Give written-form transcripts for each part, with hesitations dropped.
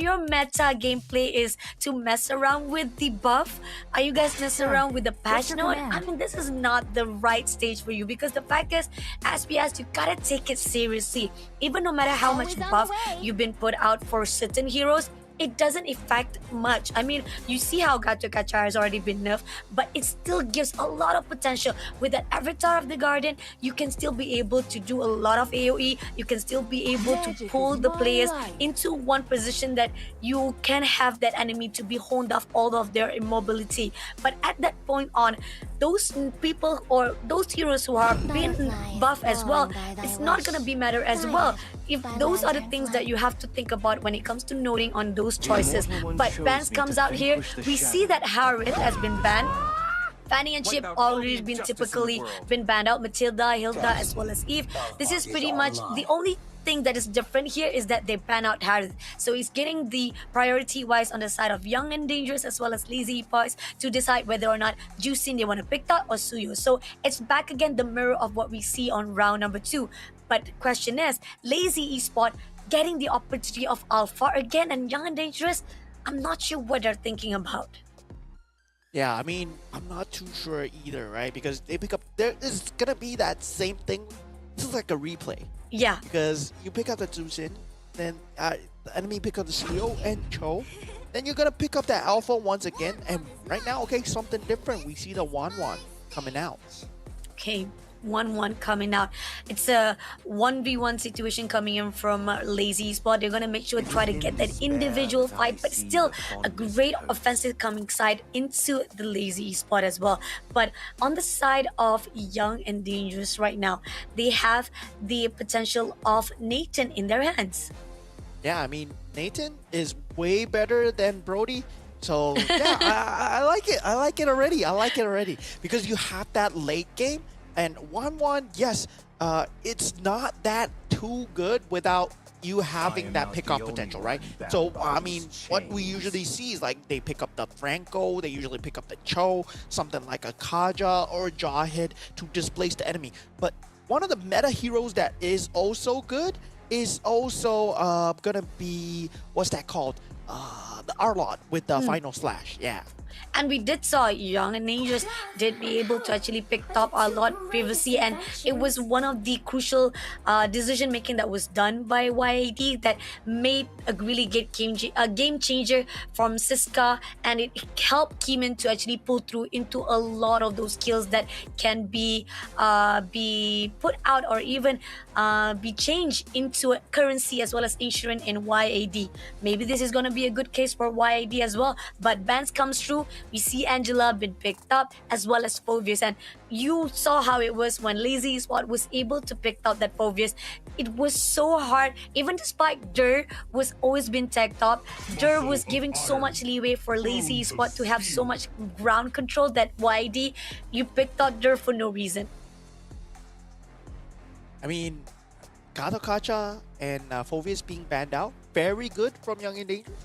your meta gameplay is to mess around with the buff, are you guys messing around with the patch note? I mean, this is not the right stage for you, because the fact is, SPS, you gotta take it seriously. Even no matter how much buff you've been put out for certain heroes, it doesn't affect much. I mean, you see how Gato Kacha has already been nerfed, but it still gives a lot of potential. With that Avatar of the Garden, you can still be able to do a lot of AoE. You can still be able to pull the players into one position that you can have that enemy to be honed off all of their immobility. But at that point on, those people or those heroes who are being buff as well, it's not gonna be matter as well. If those are the things that you have to think about when it comes to noting on those choices. But bans comes out here, we see that Harith has been banned. Fanny and Chip already been typically been banned out. Matilda, Hilda, as well as Eve. This is pretty much the only thing that is different here, is that they ban out Harith. So he's getting the priority wise on the side of Young and Dangerous as well as Lazy Esports to decide whether or not Juicing they want to pick that or Suyo. So it's back again, the mirror of what we see on round number 2. But question is, Lazy Esport getting the opportunity of Alpha again, and Young and Dangerous, I'm not sure what they're thinking about. Yeah, I mean, I'm not too sure either, right? Because they pick up, there is gonna be that same thing. This is like a replay. Yeah. Because you pick up the Zusin, then the enemy pick up the Suyo and Cho, then you're gonna pick up that Alpha once again. And right now, okay, something different. We see the Wan coming out. Okay, 1-1 coming out. It's a 1v1 situation coming in from Lazy Spot. They're going to make sure to try to get that individual fight, but still a great offensive coming side into the Lazy Spot as well. But on the side of Young and Dangerous right now, they have the potential of Nathan in their hands. Yeah, I mean, Nathan is way better than Brody. So, yeah, I like it. I like it already. I like it already. Because you have that late game. And 1-1, yes, it's not that too good without you having that pickoff potential, right? So, I mean, what we usually see is like they pick up the Franco, they usually pick up the Cho, something like a Kaja or a Jawhead to displace the enemy. But one of the meta heroes that is also good is also gonna be, what's that called? The Arlot with the Final Slash, yeah. And we did saw Young and Dangerous did be able to actually pick top a lot previously, and it was one of the crucial decision making that was done by YAD that made a really good game changer from Siska, and it helped Keeman to actually pull through into a lot of those kills that can be put out or even be changed into a currency as well as insurance in YAD. Maybe this is going to be a good case for YAD as well, but bans comes through. We see Angela been picked up as well as Phoveus, and you saw how it was when Lazy Spot was able to pick up that Phoveus. It was so hard, even despite Dur was always been tagged up. Dur was giving so much leeway for Lazy Spot to have so much ground control that YD, you picked up Dur for no reason. I mean, Gato Kacha and Phoveus being banned out, very good from Young and Dangerous.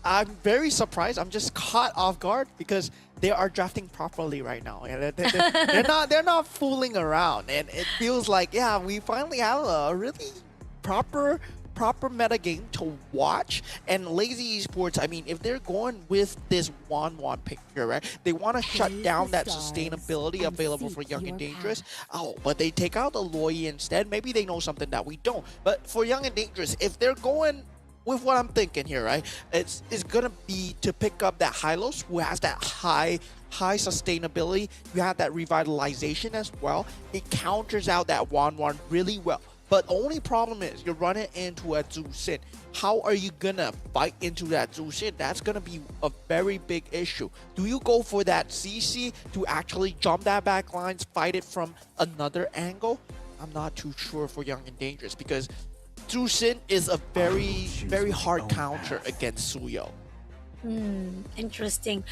I'm very surprised. I'm just caught off guard because they are drafting properly right now, and they're not fooling around. And it feels like, yeah, we finally have a really proper meta game to watch. And Lazy Esports, I mean, if they're going with this Wan picture, right, they want to shut down that sustainability available for Young and Dangerous. Oh, but they take out the Loi instead. Maybe they know something that we don't. But for Young and Dangerous, if they're going with what I'm thinking here, right, it's gonna be to pick up that Hylos, who has that high sustainability. You have that revitalization as well. It counters out that Wan really well. But the only problem is you're running into a Zusin. How are you gonna fight into that Zusin? That's gonna be a very big issue. Do you go for that CC to actually jump that back lines, fight it from another angle? I'm not too sure for Young and Dangerous, because Zusin is a very hard counter against Suyo. Interesting.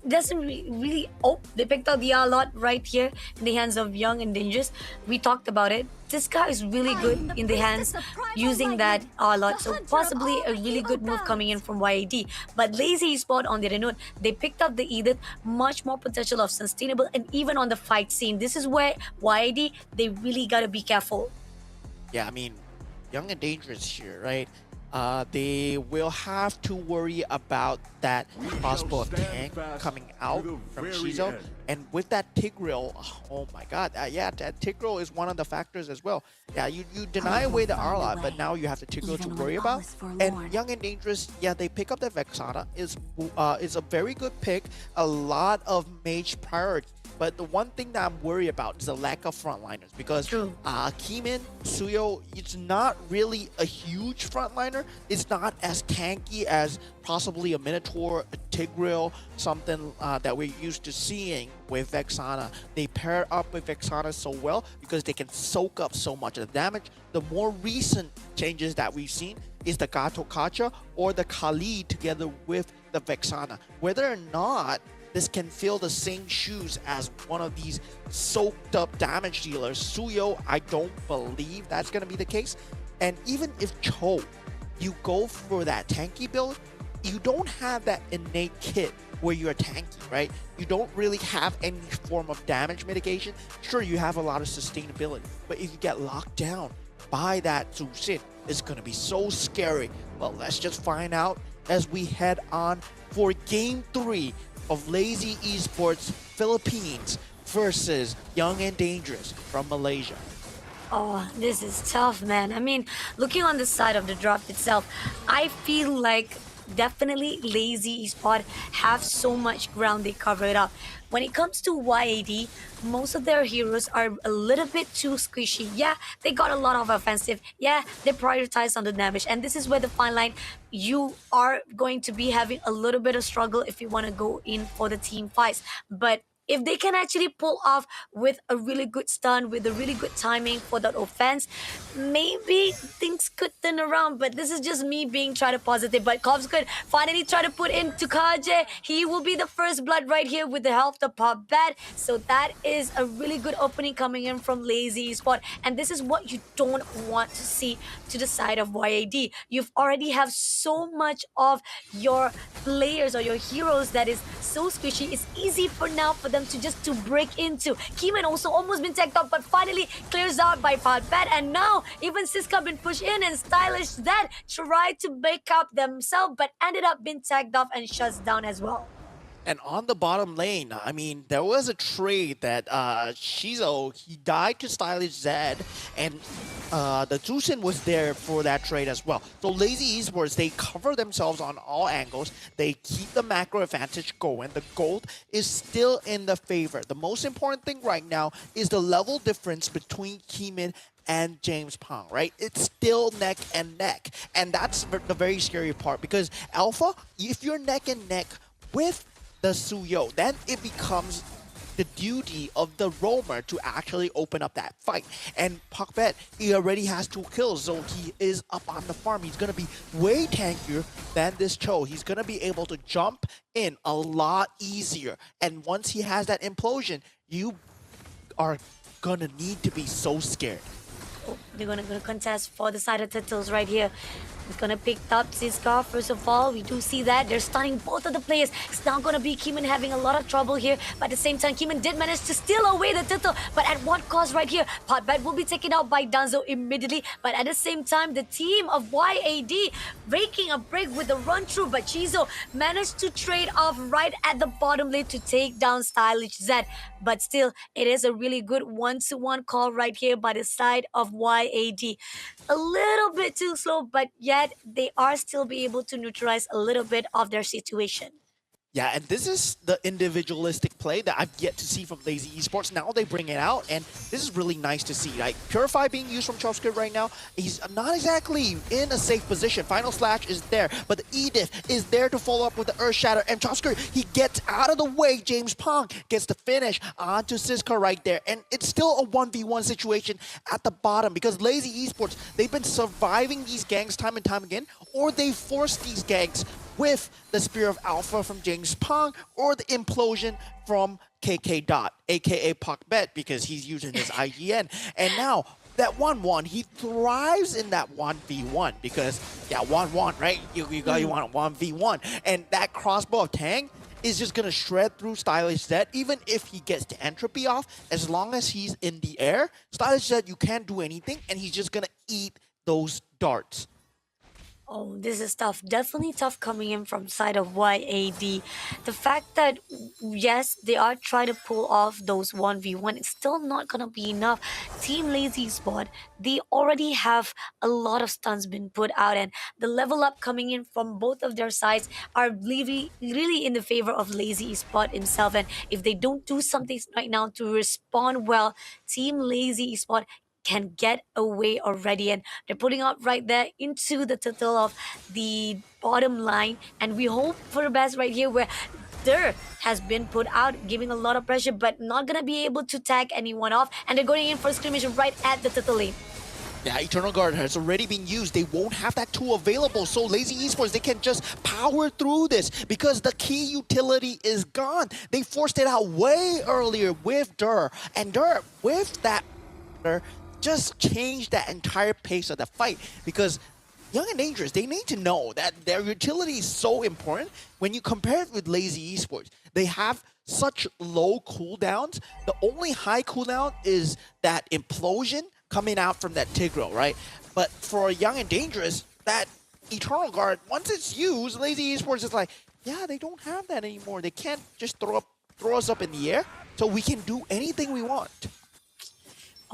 Doesn't really. Oh, they picked out the Arlot right here in the hands of Young and Dangerous. We talked about it. This guy is really good in the hands using that Arlot, so possibly a really good move coming in from YAD. But Lazy Spot, on the other note, they picked up the Edith, much more potential of sustainable, and even on the fight scene. This is where YAD, they really gotta be careful. Yeah, I mean, Young and Dangerous here, right? They will have to worry about that crossbow of Tang coming out from Shizo. And with that Tigreal, oh my god, yeah, that Tigreal is one of the factors as well. Yeah, you deny away the Arla, but now you have the Tigreal to worry about. And Young and Dangerous, yeah, they pick up the Vexana. Is a very good pick. A lot of mage priority. But the one thing that I'm worried about is the lack of frontliners because True. Kimin, Suyo, it's not really a huge frontliner. It's not as tanky as possibly a Minotaur, a Tigreal, something that we're used to seeing with Vexana. They pair up with Vexana so well because they can soak up so much of the damage. The more recent changes that we've seen is the Gato Kacha or the Kali together with the Vexana. Whether or not this can fill the same shoes as one of these soaked up damage dealers, Suyo, I don't believe that's going to be the case. And even if Cho, you go for that tanky build, you don't have that innate kit where you're tanky, right? You don't really have any form of damage mitigation. Sure, you have a lot of sustainability, but if you get locked down by that Zushin, it's going to be so scary. Well, let's just find out as we head on for Game 3 of Lazy Esports Philippines versus Young and Dangerous from Malaysia. Oh, this is tough, man. I mean, looking on the side of the draft itself, I feel like definitely Lazy Esport have so much ground they covered up. When it comes to YAD, most of their heroes are a little bit too squishy. Yeah, they got a lot of offensive. Yeah, they prioritize on the damage. And this is where the fine line, you are going to be having a little bit of struggle if you want to go in for the team fights. But if they can actually pull off with a really good stun, with a really good timing for that offense, maybe things could turn around. But this is just me being try to positive. But Cobbs could finally try to put in to Kaje. He will be the first blood right here with the help of Pop Bat. So that is a really good opening coming in from Lazy Spot. And this is what you don't want to see to the side of YAD. You've already have so much of your players or your heroes that is so squishy. It's easy for now for them to just to break into. Keeman also almost been tagged up, but finally clears out by Pat. And now even Siska been pushed in, and Stylish that tried to break up themselves, but ended up being tagged off and shuts down as well. And on the bottom lane, I mean, there was a trade that Shizo, he died to Stylish Zed, and the Zushin was there for that trade as well. So Lazy Esports, they cover themselves on all angles. They keep the macro advantage going. The gold is still in the favor. The most important thing right now is the level difference between Keeman and James Pong, right? It's still neck and neck. And that's the very scary part because Alpha, if you're neck and neck with the Suyo, then it becomes the duty of the roamer to actually open up that fight. And Pokbet, he already has 2 kills, so he is up on the farm. He's gonna be way tankier than this Cho. He's gonna be able to jump in a lot easier. And once he has that implosion, you are gonna need to be so scared. Oh, they're gonna contest for the side of Turtles right here. He's gonna pick up Siska. First of all, we do see that they're stunning both of the players. It's now gonna be Keeman having a lot of trouble here, but at the same time, Keeman did manage to steal away the turtle. But at what cost right here? Potbat will be taken out by Danzo immediately. But at the same time, the team of YAD raking a break with the run through. But Chizo managed to trade off right at the bottom lane to take down Stylish Zed. But still, it is a really good one-to-one call right here by the side of YAD. A little bit too slow, but yet they are still be able to neutralize a little bit of their situation. Yeah, and this is the individualistic play that I've yet to see from Lazy Esports. Now they bring it out, and this is really nice to see. Like, Purify being used from Chopscript right now, he's not exactly in a safe position. Final Slash is there, but the Edith is there to follow up with the Earth Shatter, and Chopscript, he gets out of the way. James Pong gets the finish onto Siska right there, and it's still a 1v1 situation at the bottom because Lazy Esports, they've been surviving these ganks time and time again, or they force these ganks with the Spear of Alpha from James Pong or the implosion from KK Dot, aka Pokbet, because he's using his IGN. And now that 1-1, he thrives in that 1v1 because, yeah, 1-1, right? You want a 1v1. And that crossbow of Tang is just going to shred through Stylish Zed, even if he gets the entropy off. As long as he's in the air, Stylish Zed, you can't do anything, and he's just going to eat those darts. Oh, this is tough. Definitely tough coming in from side of YAD. The fact that yes, they are trying to pull off those 1v1, it's still not gonna be enough. Team Lazy Spot, they already have a lot of stunts been put out, and the level up coming in from both of their sides are really in the favor of Lazy Spot himself. And if they don't do something right now to respond well, Team Lazy Spot can get away already, and they're putting up right there into the total of the bottom line, and we hope for the best right here where Dur has been put out, giving a lot of pressure, but not gonna be able to tag anyone off, and they're going in for a skirmish right at the total lane. Yeah, Eternal Guard has already been used. They won't have that tool available. So Lazy Esports, they can just power through this because the key utility is gone. They forced it out way earlier with Dur. And Dur, with that, just changed that entire pace of the fight because Young and Dangerous, they need to know that their utility is so important. When you compare it with Lazy Esports, they have such low cooldowns. The only high cooldown is that implosion coming out from that Tigreal, right? But for Young and Dangerous, that Eternal Guard, once it's used, Lazy Esports is like, yeah, they don't have that anymore. They can't just throw us up in the air, so we can do anything we want.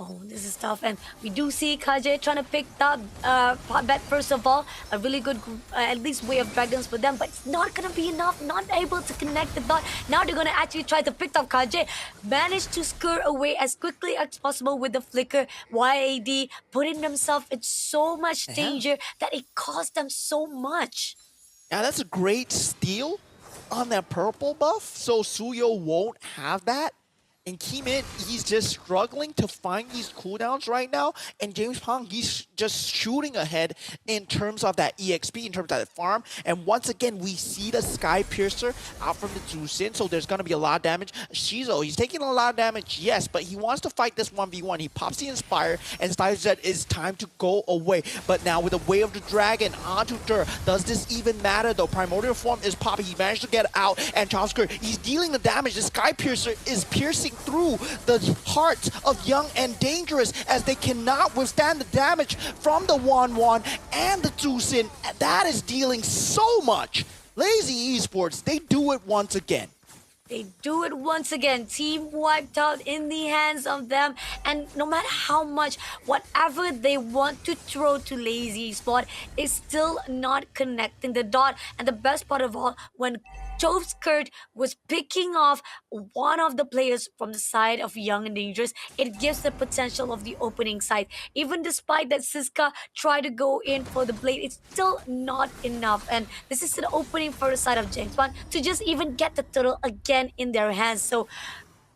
Oh, this is tough. And we do see KJ trying to pick up pot bet first of all. A really good, at least, way of dragons for them. But it's not going to be enough. Not able to connect the dot. Now they're going to actually try to pick up KJ. Managed to scur away as quickly as possible with the flicker. YAD putting themselves in so much danger that it cost them so much. Yeah, that's a great steal on that purple buff. So Suyo won't have that. And Keemit, he's just struggling to find these cooldowns right now. And James Pong, he's just shooting ahead in terms of that EXP, in terms of that farm. And once again, we see the Sky Piercer out from the Zusin, so there's going to be a lot of damage. Shizo, he's taking a lot of damage, yes, but he wants to fight this 1v1. He pops the Inspire, and Style said it's time to go away. But now with the Way of the Dragon onto Dur, does this even matter though? Primordial Form is popping. He managed to get out, and Chomsker, he's dealing the damage. The Sky Piercer is piercing through the hearts of Young and Dangerous as they cannot withstand the damage from the Wan and the Zusin. That is dealing so much. Lazy Esports, they do it once again. They do it once again. Team wiped out in the hands of them. And no matter how much, whatever they want to throw to Lazy Spot is still not connecting the dot. And the best part of all, when Jove's Kurt was picking off one of the players from the side of Young and Dangerous, it gives the potential of the opening side. Even despite that Siska tried to go in for the blade, it's still not enough. And this is an opening for the side of James Bond to just even get the turtle again in their hands. So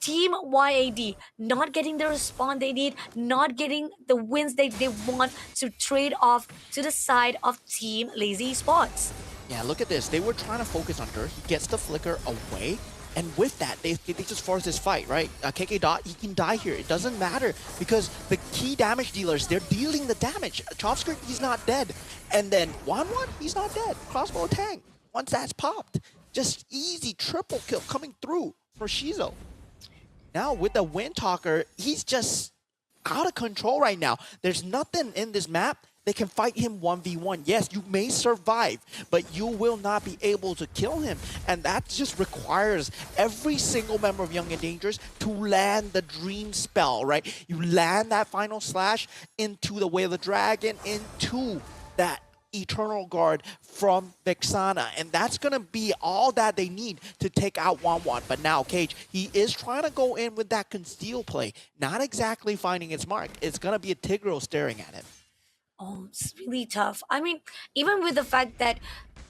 Team YAD not getting the response they need, not getting the wins they want to trade off to the side of Team Lazy Spots. Yeah, look at this. They were trying to focus on Dur. He gets the flicker away. And with that, they just force this fight, right? KK Dot, he can die here. It doesn't matter because the key damage dealers, they're dealing the damage. Chomsker, he's not dead. And then Wan, he's not dead. Crossbow Tang, once that's popped, just easy triple kill coming through for Shizo. Now with the Wind Talker, he's just out of control right now. There's nothing in this map they can fight him 1v1. Yes, you may survive, but you will not be able to kill him. And that just requires every single member of Young and Dangerous to land the Dream Spell, right? You land that final slash into the Way of the Dragon, into that Eternal Guard from Vexana. And that's going to be all that they need to take out Wan. But now Cage, he is trying to go in with that conceal play. Not exactly finding its mark. It's going to be a Tigreal staring at him. Oh, it's really tough. I mean, even with the fact that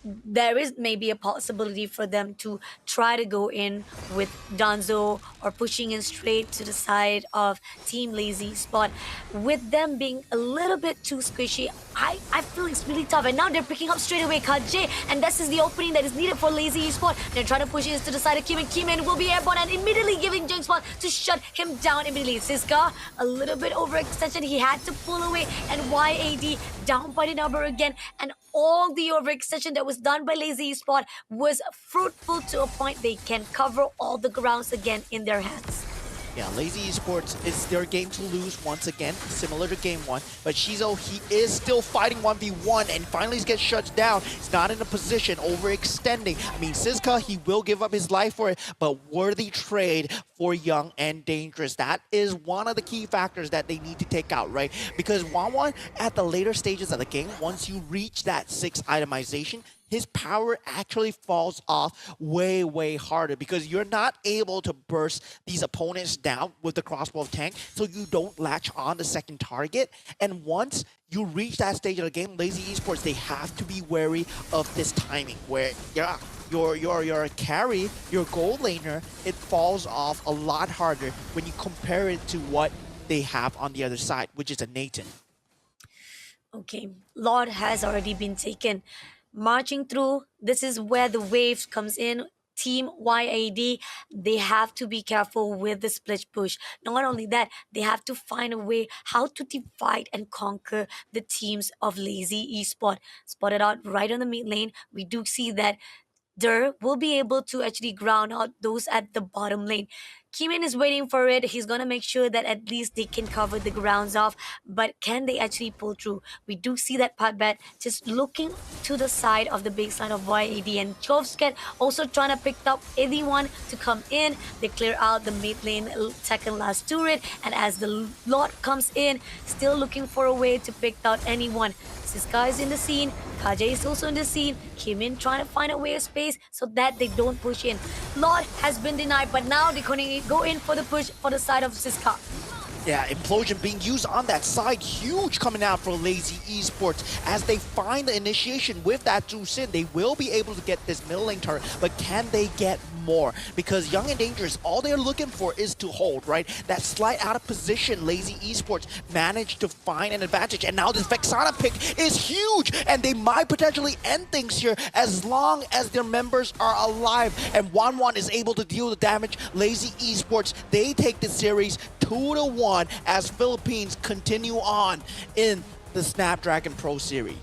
there is maybe a possibility for them to try to go in with Danzo or pushing in straight to the side of Team Lazy Spot. With them being a little bit too squishy, I feel it's really tough. And now they're picking up straight away KJ, and this is the opening that is needed for Lazy Spot. They're trying to push it to the side of Kim, and Kim will be airborne and immediately giving James Spot to shut him down immediately. Siska, a little bit overextension. He had to pull away, and YAD down by the number again, and all the overextension that was done by Lazy Spot was fruitful to a point they can cover all the grounds again in their hands. Yeah, Lazy Esports, it's their game to lose once again, similar to game one. But Shizo, he is still fighting 1v1 and finally gets shut down. He's not in a position, overextending. I mean, Siska, he will give up his life for it, but worthy trade for Young and Dangerous. That is one of the key factors that they need to take out, right? Because Wanwan, at the later stages of the game, once you reach that 6 itemization, his power actually falls off way, way harder because you're not able to burst these opponents down with the crossbow tank, so you don't latch on the second target. And once you reach that stage of the game, Lazy Esports, they have to be wary of this timing where, yeah, your carry, your gold laner, it falls off a lot harder when you compare it to what they have on the other side, which is a Nathan. Okay, Lord has already been taken. Marching through, this is where the wave comes in. Team YAD, they have to be careful with the split push. Not only that, they have to find a way how to divide and conquer the teams of Lazy Esport. Spotted out right on the mid lane, we do see that Der will be able to actually ground out those at the bottom lane. Kimin is waiting for it. He's gonna make sure that at least they can cover the grounds off. But can they actually pull through? We do see that Patbat just looking to the side of the baseline of YAD, and Chovsket also trying to pick up anyone to come in. They clear out the mid lane second last turret, and as the lot comes in, still looking for a way to pick out anyone. Siska is in the scene, Kajay is also in the scene, Kimin trying to find a way of space so that they don't push in. Lord has been denied, but now they're going to go in for the push for the side of Siska. Yeah, Implosion being used on that side, huge coming out for Lazy Esports. As they find the initiation with that Zhu Xin, they will be able to get this middle lane turret, but can they get more? Because Young and Dangerous, all they're looking for is to hold, right? That slight out of position, Lazy Esports managed to find an advantage, and now this Vexana pick is huge, and they might potentially end things here as long as their members are alive, and Wanwan is able to deal the damage. Lazy Esports, they take the series 2-1 as Philippines continue on in the Snapdragon Pro Series.